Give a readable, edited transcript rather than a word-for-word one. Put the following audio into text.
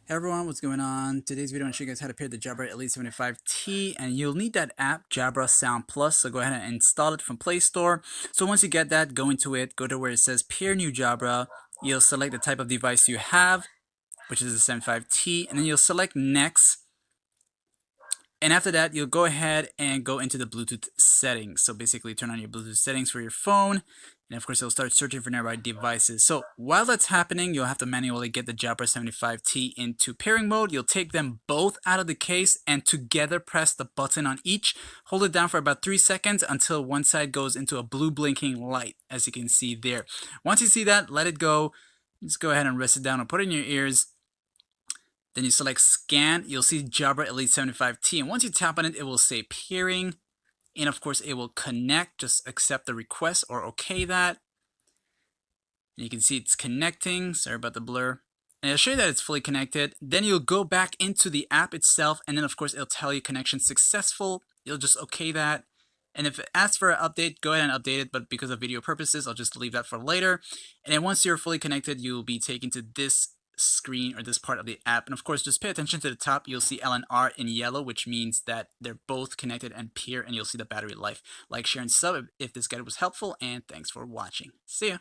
Hey everyone, what's going on? Today's video I'm going to show you guys how to pair the Jabra Elite 75T, and you'll need that app, Jabra Sound Plus, so go ahead and install it from Play Store. So once you get that, go into it, go to where it says pair new Jabra, you'll select the type of device you have, which is the 75T, and then you'll select next. And after that, you'll go ahead and go into the Bluetooth settings. So basically turn on your Bluetooth settings for your phone. And of course, it'll start searching for nearby devices. So while that's happening, you'll have to manually get the Jabra 75T into pairing mode. You'll take them both out of the case and together press the button on each. Hold it down for about 3 seconds until one side goes into a blue blinking light, as you can see there. Once you see that, let it go. Just go ahead and rest it down or put it in your ears. Then you select scan, you'll see Jabra Elite 75T, and once you tap on it, it will say pairing, and of course it will connect. Just accept the request or okay that. And you can see it's connecting, sorry about the blur. And it'll show you that it's fully connected. Then you'll go back into the app itself, and then of course it'll tell you connection successful. You'll just okay that. And if it asks for an update, go ahead and update it, but because of video purposes, I'll just leave that for later. And then once you're fully connected, you'll be taken to this screen or this part of the app. And of course, just pay attention to the top. You'll see L and R in yellow, which means that they're both connected and pair, and you'll see the battery life. Like, share, and sub if this guide was helpful, and thanks for watching. See ya.